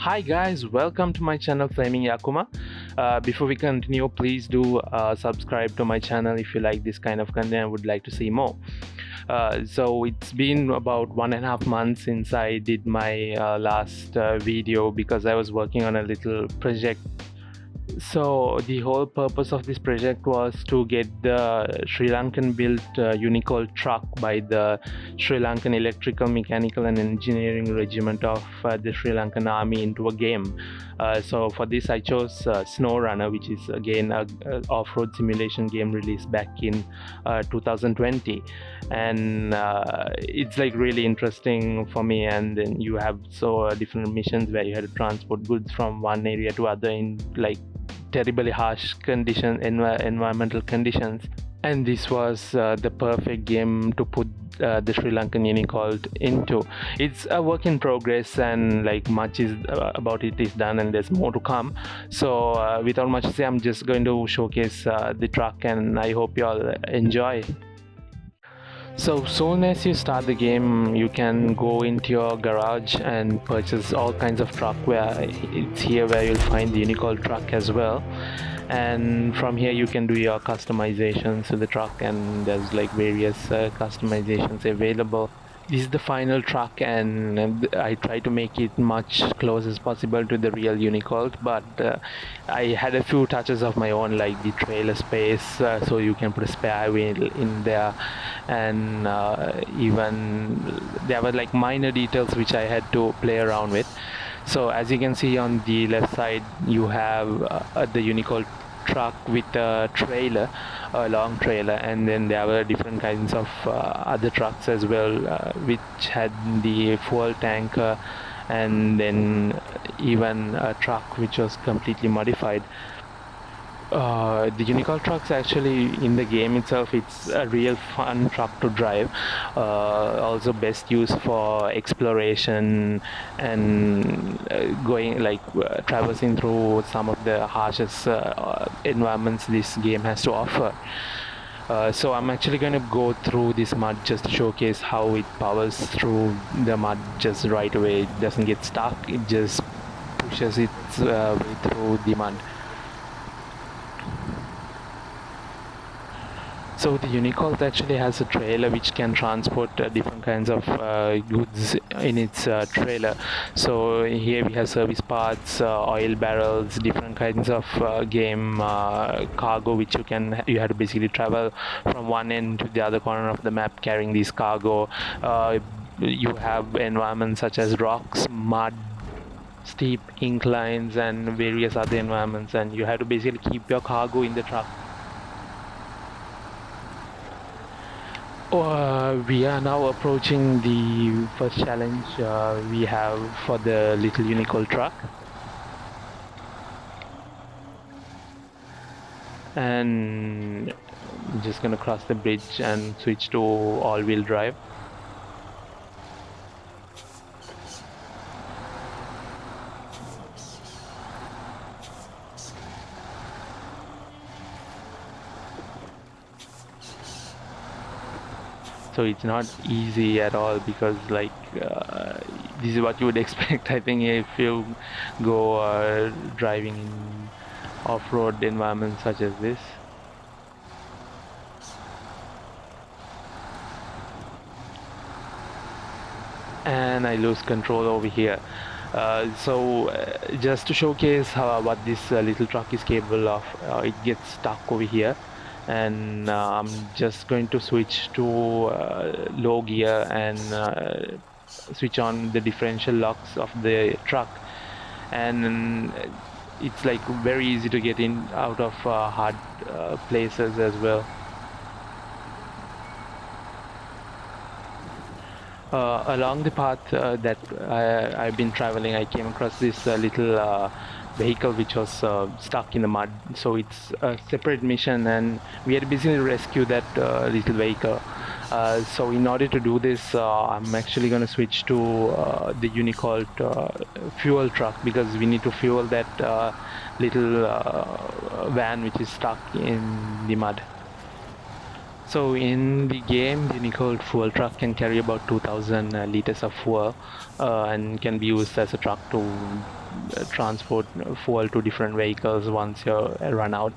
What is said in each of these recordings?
Hi guys, welcome to my channel Flaming Yakuma. Before we continue, please do subscribe to my channel if you like this kind of content and would like to see more. So it's been about 1.5 months since I did my last video because I was working on a little project. So the whole purpose of this project was to get the Sri Lankan built UniCOLT truck by the Sri Lankan Electrical, Mechanical and Engineering Regiment of the Sri Lankan Army into a game. So for this I chose Snowrunner, which is again a off-road simulation game released back in 2020, and it's like really interesting for me. And then you have different missions where you had to transport goods from one area to other in like terribly harsh environmental conditions, and this was the perfect game to put the Sri Lankan UniCOLT into. It's a work in progress, and like much is about it is done and there's more to come. So without much to say, I'm just going to showcase the truck, and I hope you all enjoy. So soon as you start the game, you can go into your garage and purchase all kinds of truck. Where it's here where you'll find the UniCOLT truck as well, and from here you can do your customizations to the truck, and there's like various customizations available. This is the final truck, and I try to make it much close as possible to the real UniCOLT, but I had a few touches of my own, like the trailer space, so you can put a spare wheel in there, and even there were like minor details which I had to play around with. So as you can see on the left side, you have the UniCOLT truck with a trailer, a long trailer, and then there were different kinds of other trucks as well, which had the fuel tanker, and then even a truck which was completely modified. The UniCOLT trucks actually in the game itself, it's a real fun truck to drive, also best used for exploration and going like traversing through some of the harshest environments this game has to offer. So I'm actually going to go through this mud just to showcase how it powers through the mud just right away. It doesn't get stuck, it just pushes its way through the mud. So the UniCOLT actually has a trailer which can transport different kinds of goods in its trailer. So here we have service parts, oil barrels, different kinds of game cargo which you have to basically travel from one end to the other corner of the map carrying this cargo. You have environments such as rocks, mud, steep inclines and various other environments, and you have to basically keep your cargo in the truck. We are now approaching the first challenge we have for the little UniCOLT truck, and I'm just gonna cross the bridge and switch to all-wheel drive. So it's not easy at all, because like this is what you would expect, I think, if you go driving in off-road environments such as this. And I lose control over here. So just to showcase what this little truck is capable of, it gets stuck over here, and I'm just going to switch to low gear and switch on the differential locks of the truck, and it's like very easy to get in out of hard places as well. Along the path that I've been traveling, I came across this little vehicle which was stuck in the mud. So it's a separate mission, and we had to basically rescue that little vehicle. So in order to do this, I'm actually going to switch to the UniCOLT fuel truck, because we need to fuel that little van which is stuck in the mud. So in the game, the UniCOLT fuel truck can carry about 2,000 liters of fuel and can be used as a truck to transport fuel to different vehicles once you run out.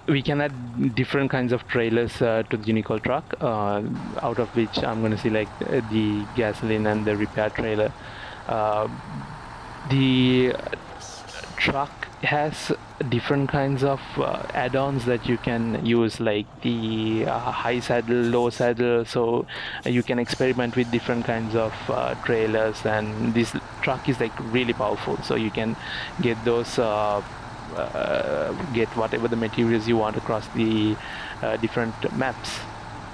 We can add different kinds of trailers to the UniCOLT truck, out of which I'm going to select the gasoline and the repair trailer. The truck has different kinds of add-ons that you can use, like the high saddle, low saddle, so you can experiment with different kinds of trailers, and this truck is like really powerful, so you can get those get whatever the materials you want across the different maps.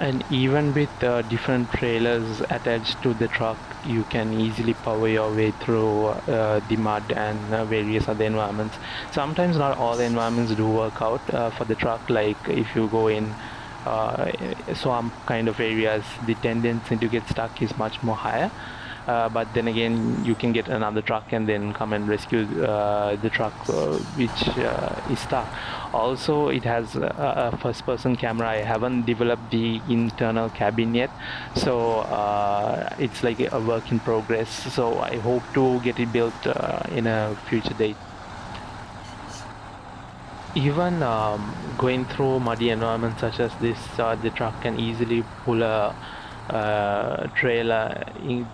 And even with different trailers attached to the truck, you can easily power your way through the mud and various other environments. Sometimes not all the environments do work out for the truck, like if you go in swamp kind of areas, the tendency to get stuck is much more higher. But then again, you can get another truck and then come and rescue the truck which is stuck. Also, it has a first-person camera. I haven't developed the internal cabin yet, so it's like a work in progress. So I hope to get it built in a future date. Even going through muddy environments such as this, the truck can easily pull a trailer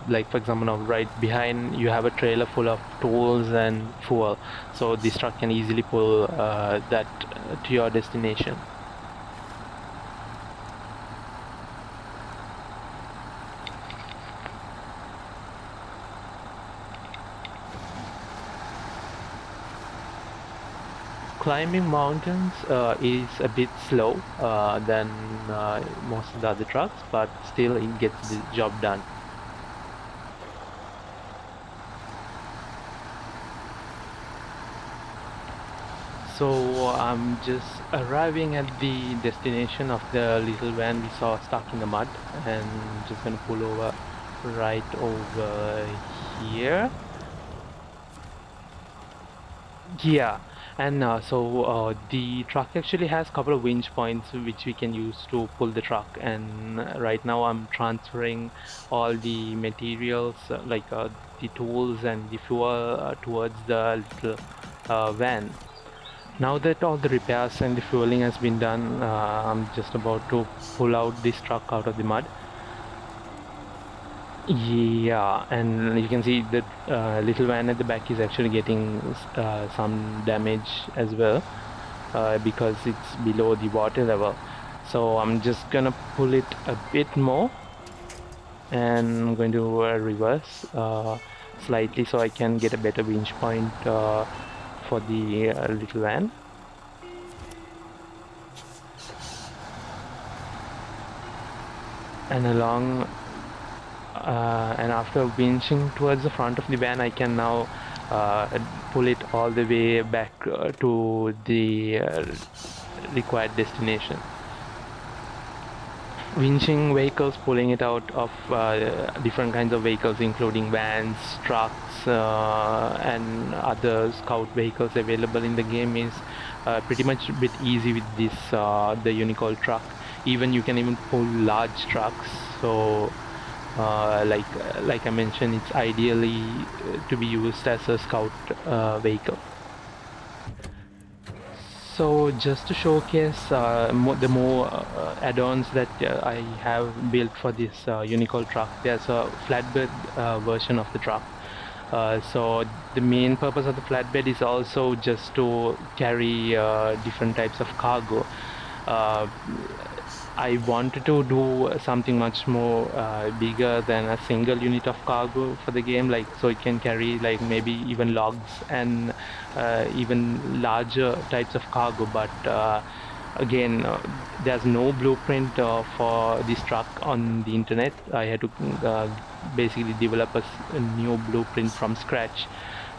like for example, now right behind you have a trailer full of tools and fuel, so this truck can easily pull that to your destination. Climbing mountains is a bit slow than most of the other trucks, but still it gets the job done. So I'm just arriving at the destination of the little van we saw stuck in the mud, and just gonna pull over right over here. Yeah, and the truck actually has a couple of winch points which we can use to pull the truck, and right now I'm transferring all the materials like the tools and the fuel towards the little van. Now that all the repairs and the fueling has been done, I'm just about to pull out this truck out of the mud. Yeah, and you can see that little van at the back is actually getting some damage as well because it's below the water level. So I'm just gonna pull it a bit more, and I'm going to reverse slightly so I can get a better winch point for the little van. And along and after winching towards the front of the van, I can now pull it all the way back to the required destination. Winching vehicles, pulling it out of different kinds of vehicles including vans, trucks and other scout vehicles available in the game is pretty much a bit easy with this the UniCOLT truck. Even you can even pull large trucks, so like I mentioned, it's ideally to be used as a scout vehicle. So just to showcase the more add-ons that I have built for this UniCOLT truck, there's a flatbed version of the truck. So the main purpose of the flatbed is also just to carry different types of cargo. I wanted to do something much more bigger than a single unit of cargo for the game, like so it can carry like maybe even logs and even larger types of cargo, but again there's no blueprint for this truck on the internet. I had to basically develop a new blueprint from scratch.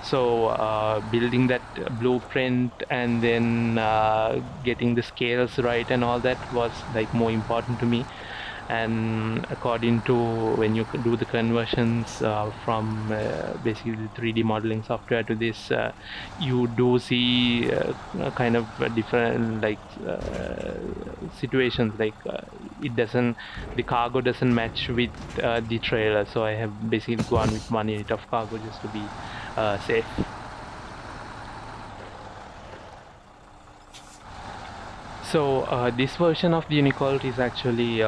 So building that blueprint and then getting the scales right and all that was like more important to me. and according to when you do the conversions from basically the 3D modeling software to this, you do see kind of different like situations, like the cargo doesn't match with the trailer, so I have basically gone with 1 unit of cargo just to be safe. So this version of the UniCOLT is actually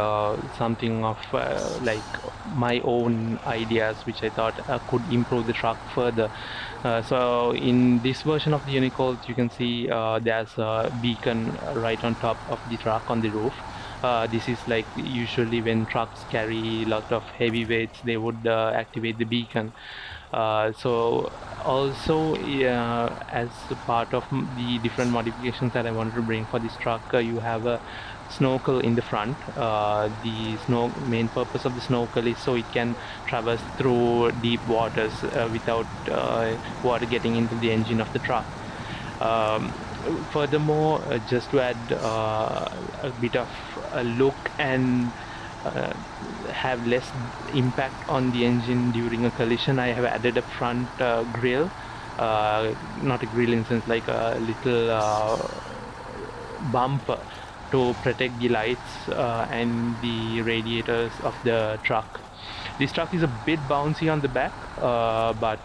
something of like my own ideas, which I thought could improve the truck further. So in this version of the UniCOLT, you can see there's a beacon right on top of the truck on the roof. This is like usually when trucks carry a lot of heavy weights, they would activate the beacon. So also as a part of the different modifications that I wanted to bring for this truck, you have a snorkel in the front. The main purpose of the snorkel is so it can traverse through deep waters without water getting into the engine of the truck. Furthermore, just to add a bit of a look and have less impact on the engine during a collision, I have added a front grille, not a grille in sense, like a little bumper to protect the lights and the radiators of the truck. This truck is a bit bouncy on the back, but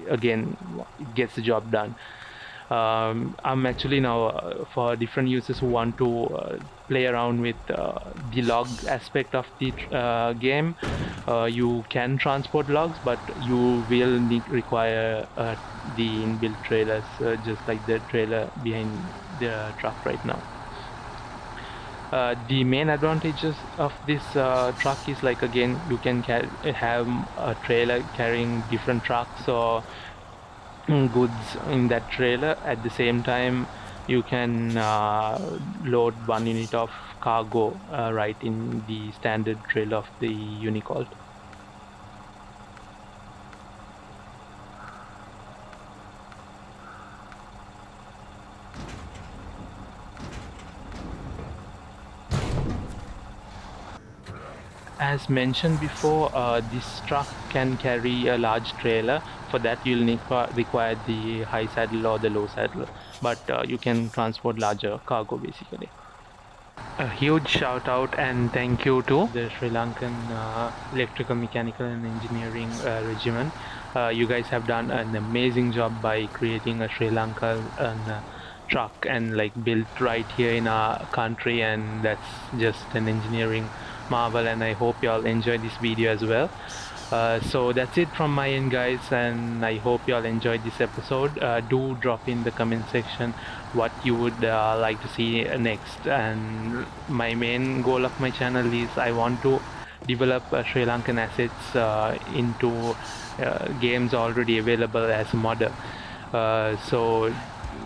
again, it gets the job done. I'm actually now for different users who want to play around with the log aspect of the game. You can transport logs, but you will require the inbuilt trailers, just like the trailer behind the truck right now. The main advantages of this truck is, like, again, you can have a trailer carrying different trucks or goods in that trailer. At the same time, you can load 1 unit of cargo right in the standard trailer of the UniCOLT. As mentioned before, this truck can carry a large trailer. For that, you'll require the high saddle or the low saddle, but you can transport larger cargo basically. A huge shout out and thank you to the Sri Lankan Electrical, Mechanical and Engineering Regiment. You guys have done an amazing job by creating a Sri Lankan truck and like built right here in our country, and that's just an engineering marvel, and I hope you all enjoyed this video as well. So that's it from my end, guys, and I hope you all enjoyed this episode. Do drop in the comment section what you would like to see next, and my main goal of my channel is I want to develop Sri Lankan assets into games already available as a modder. So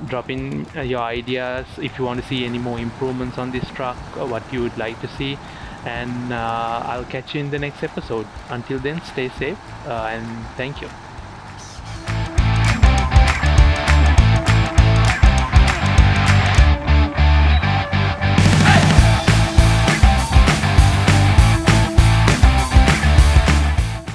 drop in your ideas if you want to see any more improvements on this truck, or what you would like to see, and I'll catch you in the next episode. Until then, stay safe and thank you.